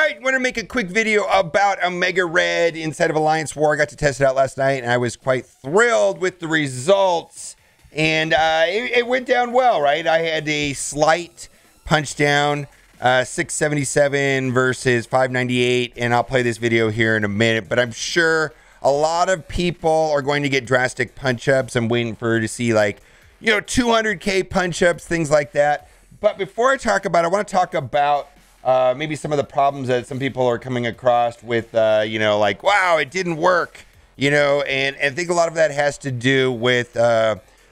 right, want to make a quick video about Omega Red inside of Alliance War. I got to test it out last night, and I was quite thrilled with the results. And it went down well, right? I had a slight punch down, 677 versus 598, and I'll play this video here in a minute. But I'm sure a lot of people are going to get drastic punch-ups. I'm waiting to see, like, 200K punch-ups, things like that. But before I talk about it, I want to talk about maybe some of the problems that some people are coming across with, like, wow, it didn't work, and I think a lot of that has to do with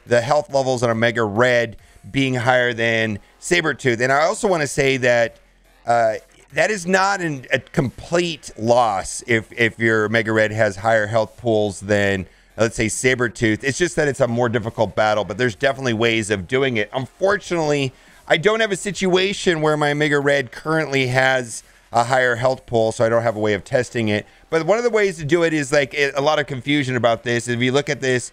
the health levels on Omega Red being higher than Sabertooth. And I also want to say that that is not a complete loss if your Omega Red has higher health pools than, let's say, Sabertooth. It's just that it's a more difficult battle, but there's definitely ways of doing it. Unfortunately, I don't have a situation where my Omega Red currently has a higher health pool, so I don't have a way of testing it. But one of the ways to do it is, like, a lot of confusion about this. If you look at this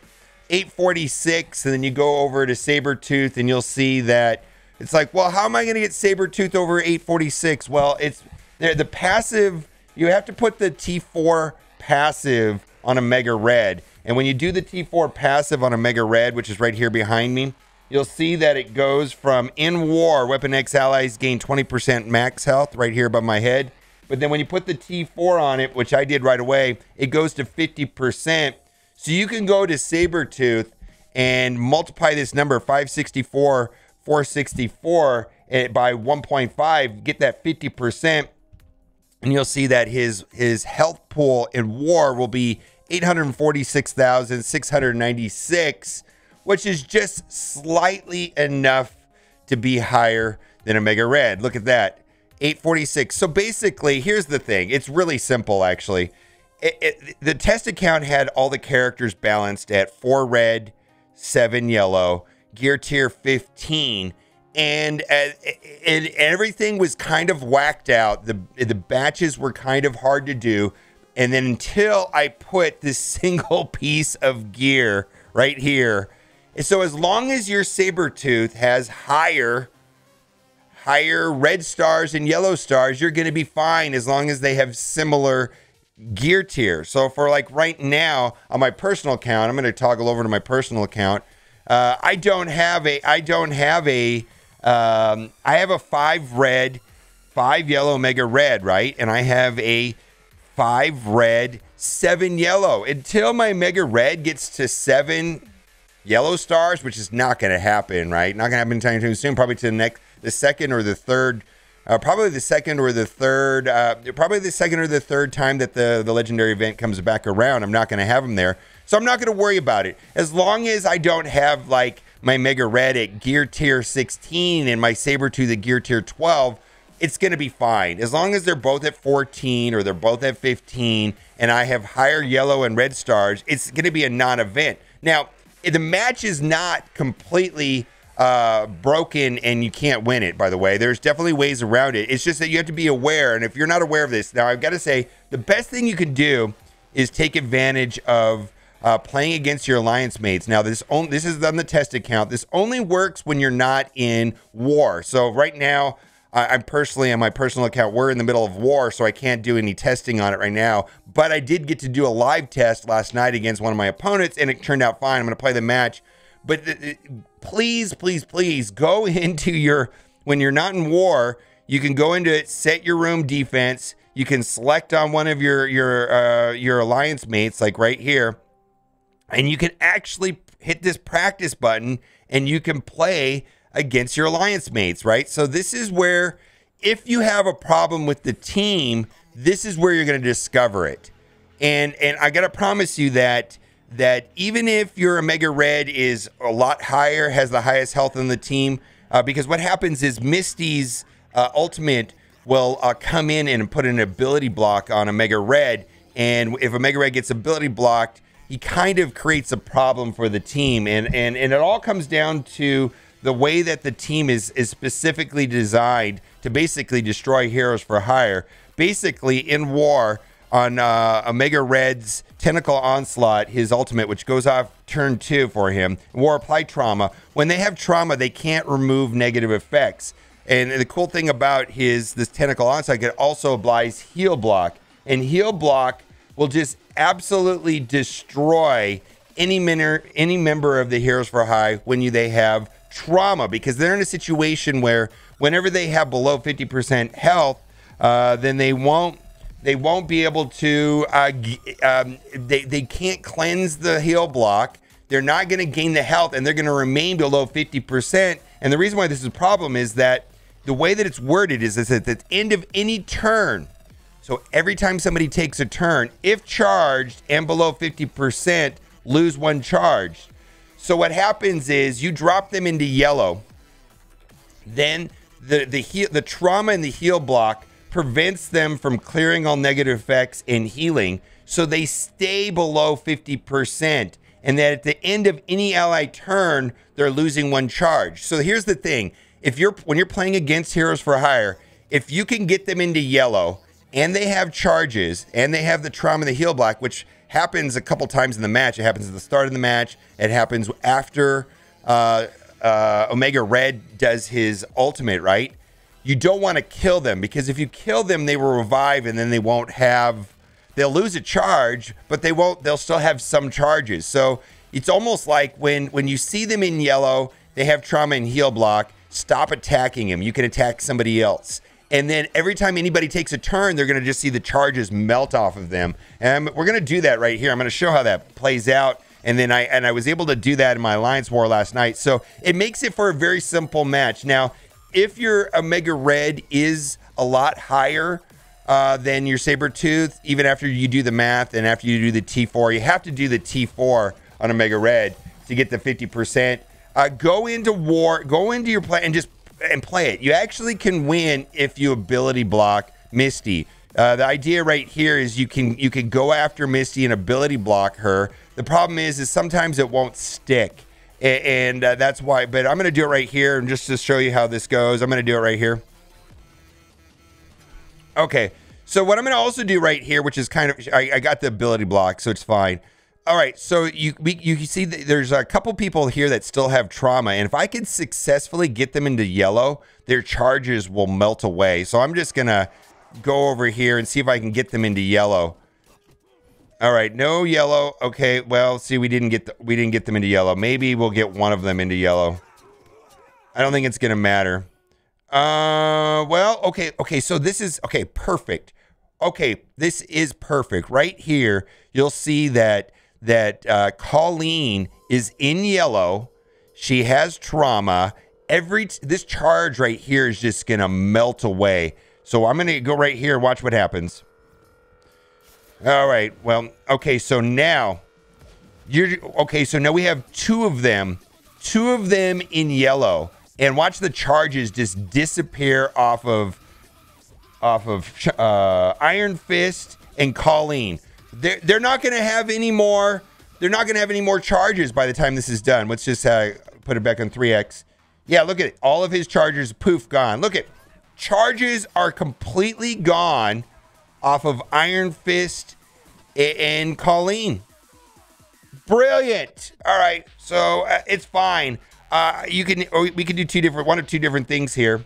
846 and then you go over to Sabertooth, and you'll see that it's like, well, how am I going to get Sabertooth over 846? Well, it's the passive. You have to put the T4 passive on Omega Red. And when you do the T4 passive on Omega Red, which is right here behind me, you'll see that it goes from in war, Weapon X allies gain 20% max health right here above my head. But then when you put the T4 on it, which I did right away, it goes to 50%. So you can go to Sabertooth and multiply this number, 564, 464, by 1.5, get that 50%. And you'll see that his health pool in war will be 846,696, which is just slightly enough to be higher than Omega Red. Look at that, 846. So basically, here's the thing. It's really simple, actually. The test account had all the characters balanced at 4 red, 7 yellow, gear tier 15, and everything was kind of whacked out. The batches were kind of hard to do. And then until I put this single piece of gear right here. And so as long as your Sabertooth has higher red stars and yellow stars, you're going to be fine as long as they have similar gear tier. So for, like, right now on my personal account, I'm going to toggle over to my personal account. I have a 5 red, 5 yellow Omega Red, right? And I have a 5 red, 7 yellow. Until my Omega Red gets to 7 yellow stars, which is not going to happen, right? Not going to happen anytime soon. Probably to the second or the third time that the legendary event comes back around. I'm not going to have them there, so I'm not going to worry about it. As long as I don't have, like, my Omega Red at gear tier 16 and my Sabertooth at gear tier 12, it's going to be fine. As long as they're both at 14 or they're both at 15 and I have higher yellow and red stars, it's going to be a non-event. Now, the match is not completely broken and you can't win it, by the way. There's definitely ways around it. It's just that you have to be aware. And if you're not aware of this, now I've got to say, the best thing you can do is take advantage of playing against your alliance mates. Now, this is on the test account. This only works when you're not in war. So right now, I'm personally on my personal account, we're in the middle of war, so I can't do any testing on it right now. But I did get to do a live test last night against one of my opponents, and it turned out fine. I'm going to play the match. But please, please, please go into when you're not in war, you can go into it, set your room defense. You can select on one of your alliance mates, like right here, and you can actually hit this practice button, and you can play against your alliance mates, right? So this is where, if you have a problem with the team, this is where you're going to discover it. And I got to promise you that even if your Omega Red is a lot higher, has the highest health in the team, because what happens is Misty's ultimate will come in and put an ability block on Omega Red, and if Omega Red gets ability blocked, he kind of creates a problem for the team, and it all comes down to the way that the team is specifically designed to basically destroy heroes for hire. Basically, in war, on Omega Red's Tentacle Onslaught, his ultimate, which goes off turn 2 for him, War Apply Trauma. When they have trauma, they can't remove negative effects. And the cool thing about this tentacle onslaught, it also applies heal block. And heal block will just absolutely destroy any member of the Heroes for Hire when they have trauma, because they're in a situation where whenever they have below 50% health, then they won't be able to, they can't cleanse the heal block. They're not going to gain the health, and they're going to remain below 50%. And the reason why this is a problem is that the way that it's worded is at the end of any turn. So every time somebody takes a turn, if charged and below 50%, lose one charge. So what happens is you drop them into yellow. Then the trauma in the heal block prevents them from clearing all negative effects and healing. So they stay below 50%. And that at the end of any ally turn, they're losing one charge. So here's the thing. When you're playing against Heroes for Hire, if you can get them into yellow and they have charges and they have the trauma and the heal block, which happens a couple times in the match. It happens at the start of the match. It happens after Omega Red does his ultimate, right? You don't want to kill them, because if you kill them, they will revive, and then they'll lose a charge, but they'll still have some charges. So it's almost like when you see them in yellow, they have trauma and heal block, stop attacking them. You can attack somebody else. And then every time anybody takes a turn, they're going to just see the charges melt off of them. And we're going to do that right here. I'm going to show how that plays out. And then I was able to do that in my Alliance War last night. So it makes it for a very simple match. Now, if your Omega Red is a lot higher than your Sabretooth, even after you do the math and after you do the T4, you have to do the T4 on Omega Red to get the 50%. Go into war, go into your play and play it. You actually can win if you ability block Misty. The idea right here is you can go after Misty and ability block her. The problem is sometimes it won't stick, and that's why. But I'm going to do it right here, and just to show you how this goes, I'm going to do it right here. Okay, so what I'm going to also do right here, which is kind of, I got the ability block, so it's fine. All right, so you see that there's a couple people here that still have trauma, and if I can successfully get them into yellow, their charges will melt away. So I'm just gonna go over here and see if I can get them into yellow. All right, no yellow. Okay, well, see, we didn't get them into yellow. Maybe we'll get one of them into yellow. I don't think it's gonna matter. Well, okay. So this is okay. Perfect. Okay, this is perfect. Right here, you'll see that Colleen is in yellow. She has trauma. This charge right here is just gonna melt away. So I'm gonna go right here and watch what happens. All right. Well, okay. So now so now we have two of them in yellow, and watch the charges just disappear off of Iron Fist and Colleen. They're not going to have any more. They're not going to have any more charges by the time this is done. Let's just put it back on 3x. Yeah, look at it. All of his charges, poof, gone. Look at charges are completely gone off of Iron Fist and Colleen. Brilliant. All right, so it's fine. We can do one of two different things here.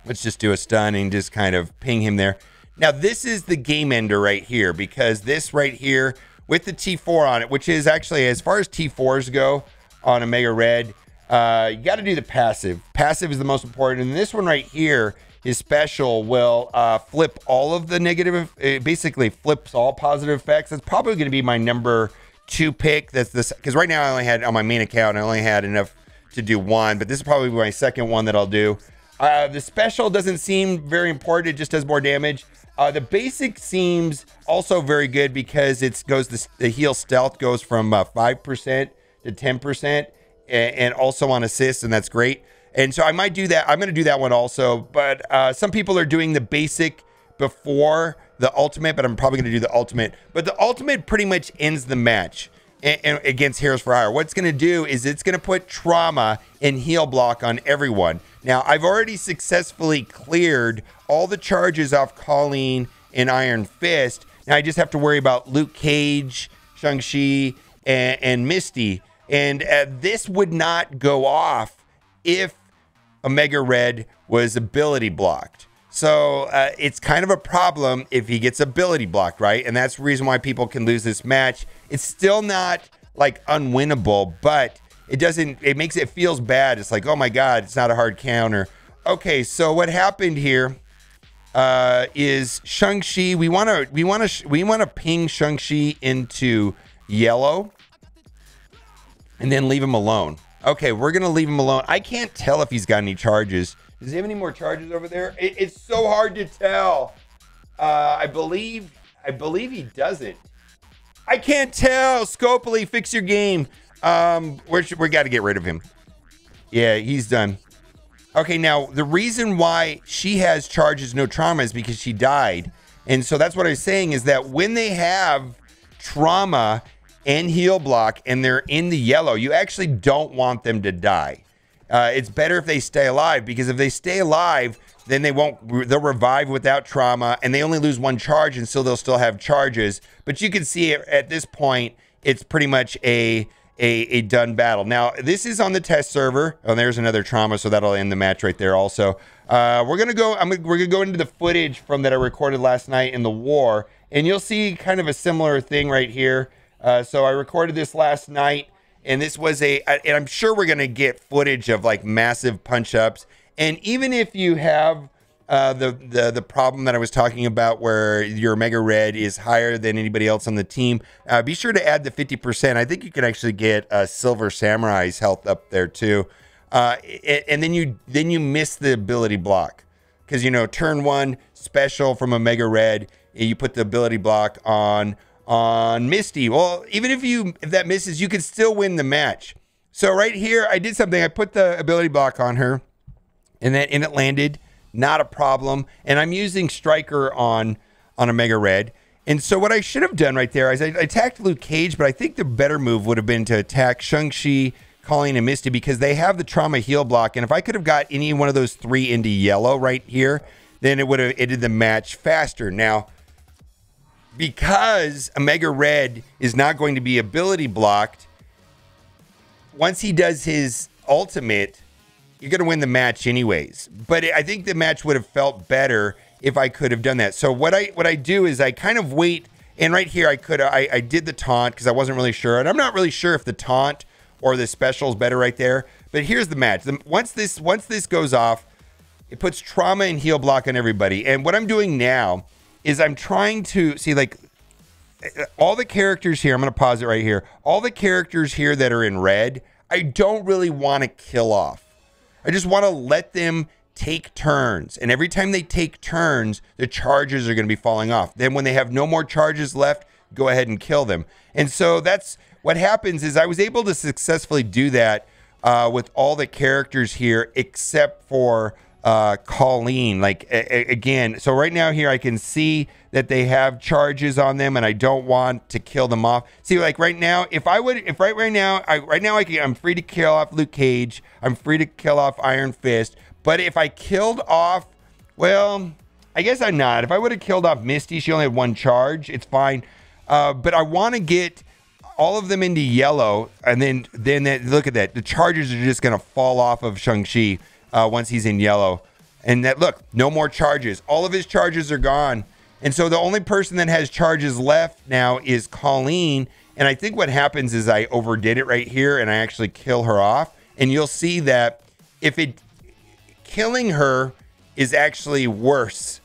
Let's just do a stun and just kind of ping him there. Now, this is the game ender right here, because this right here with the T4 on it, which is actually, as far as T4s go on Omega Red, you got to do the passive. Passive is the most important. And this one right here, his special will flip all of the negative. It basically flips all positive effects. That's probably going to be my number 2 pick. That's this, because right now I only had on my main account, I only had enough to do one, but this is probably my second one that I'll do. The special doesn't seem very important. It just does more damage. The basic seems also very good because the heal stealth goes from 5% to 10%, and also on assists, and that's great. And so I might do that. I'm going to do that one also. But some people are doing the basic before the ultimate, but I'm probably going to do the ultimate. But the ultimate pretty much ends the match against Heroes for Hire. What it's going to do is it's going to put trauma and heal block on everyone. Now, I've already successfully cleared all the charges off Colleen and Iron Fist. Now I just have to worry about Luke Cage, Shang-Chi, and Misty. And this would not go off if Omega Red was ability blocked. So it's kind of a problem if he gets ability blocked, right? And that's the reason why people can lose this match. It's still not like unwinnable, but it makes it feels bad. It's like, oh my God, it's not a hard counter. Okay, so what happened here is Shang-Chi. We want to ping Shang-Chi into yellow and then leave him alone. Okay, we're gonna leave him alone. I can't tell if he's got any charges. Does he have any more charges over there? It's so hard to tell. I believe he doesn't. I can't tell. Scopely, fix your game. We got to get rid of him. Yeah, he's done. Okay, now the reason why she has charges, no trauma, is because she died. And so that's what I was saying, is that when they have trauma and heal block and they're in the yellow, you actually don't want them to die. It's better if they stay alive, because if they stay alive, then they'll revive without trauma, and they only lose one charge, and so they'll still have charges. But you can see it at this point, it's pretty much a done battle. Now, this is on the test server. Oh, there's another trauma, so that'll end the match right there also. We're gonna go into the footage from that I recorded last night in the war, and you'll see kind of a similar thing right here. So I recorded this last night, and this was and I'm sure we're gonna get footage of like massive punch-ups. And even if you have the problem that I was talking about, where your Omega Red is higher than anybody else on the team, be sure to add the 50%. I think you can actually get Silver Samurai's health up there too. And then you miss the ability block, because turn 1 special from Omega Red, you put the ability block on Misty. Well, even if that misses, you can still win the match. So right here, I did something. I put the ability block on her, and it landed. Not a problem. And I'm using Striker on Omega Red. And so what I should have done right there is I attacked Luke Cage, but I think the better move would have been to attack Shang-Chi, Colleen, and Misty, because they have the trauma heal block. And if I could have got any one of those 3 into yellow right here, then it would have ended the match faster. Now, because Omega Red is not going to be ability blocked, once he does his ultimate, you're going to win the match anyways. But I think the match would have felt better if I could have done that. So what I do is I kind of wait, and right here I did the taunt because I wasn't really sure, and I'm not really sure if the taunt or the special is better right there. But here's the match. Once this goes off, it puts trauma and heal block on everybody. And what I'm doing now is I'm trying to see, like, all the characters here. I'm going to pause it right here. All the characters here that are in red, I don't really want to kill off. I just want to let them take turns. And every time they take turns, the charges are going to be falling off. Then when they have no more charges left, go ahead and kill them. And so that's what happens. Is I was able to successfully do that with all the characters here except for Colleen. Like, again, so right now here I can see that they have charges on them, and I don't want to kill them off. See, like right now, I'm free to kill off Luke Cage, I'm free to kill off Iron Fist. But if I killed off, well, I guess I'm not. If I would have killed off Misty, she only had 1 charge, it's fine. But I want to get all of them into yellow, and then look at that. The charges are just going to fall off of Shang-Chi once he's in yellow. And that, look, no more charges. All of his charges are gone. And so the only person that has charges left now is Colleen. And I think what happens is I overdid it right here, and I actually kill her off. And you'll see that killing her is actually worse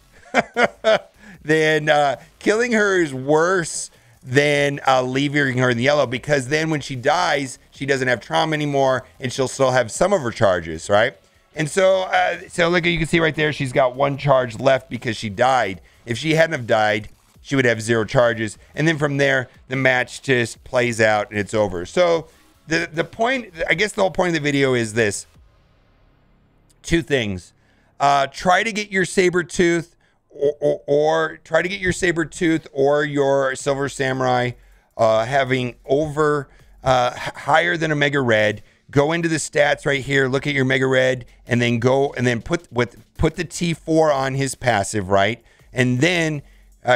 than killing her is worse than leaving her in the yellow, because then when she dies, she doesn't have trauma anymore, and she'll still have some of her charges, right? And so look, you can see right there, she's got 1 charge left because she died. If she hadn't have died, she would have 0 charges. And then from there, the match just plays out and it's over. So the point, I guess the whole point of the video is this. 2 things. Try to get your Sabretooth or try to get your Sabretooth or your Silver Samurai having higher than Omega Red. Go into the stats right here, look at your Mega Red, and then put the T4 on his passive, right? And then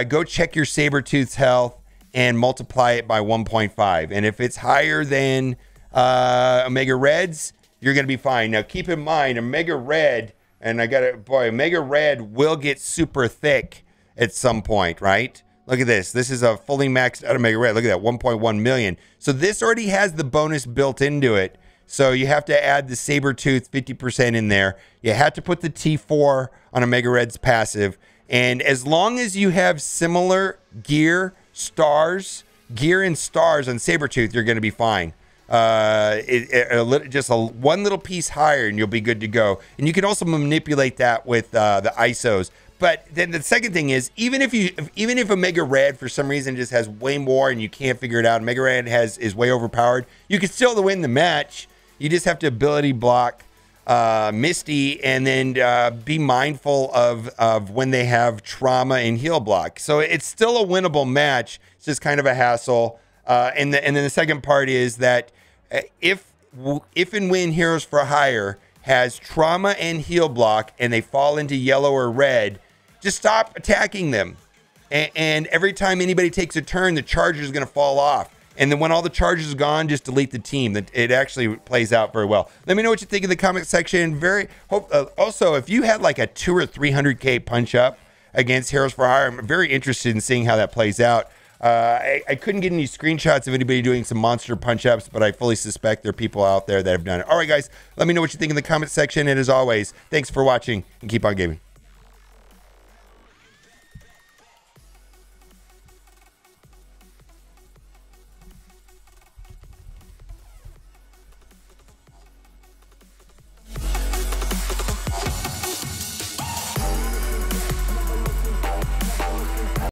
go check your Sabretooth's health and multiply it by 1.5. And if it's higher than Omega Red's, you're going to be fine. Now, keep in mind, Omega Red, and Omega Red will get super thick at some point, right? Look at this. This is a fully maxed out Omega Red. Look at that, 1.1 million. So this already has the bonus built into it. So you have to add the Sabertooth 50% in there. You have to put the T4 on Omega Red's passive. And as long as you have similar gear and stars on Sabertooth, you're going to be fine. Just one little piece higher and you'll be good to go. And you can also manipulate that with the ISOs. But then the second thing is, even if Omega Red for some reason just has way more and you can't figure it out, Omega Red is way overpowered, you can still win the match. You just have to ability block Misty, and then be mindful of when they have trauma and heal block. So it's still a winnable match. It's just kind of a hassle. And then the second part is that if and when Heroes for Hire has trauma and heal block and they fall into yellow or red, just stop attacking them. And every time anybody takes a turn, the charger is going to fall off. And then when all the charges are gone, just delete the team. It actually plays out very well. Let me know what you think in the comment section. Also, if you had like a 200 or 300K punch up against Heroes for Hire, I'm very interested in seeing how that plays out. I couldn't get any screenshots of anybody doing some monster punch ups, but I fully suspect there are people out there that have done it. All right, guys, let me know what you think in the comment section. And as always, thanks for watching and keep on gaming.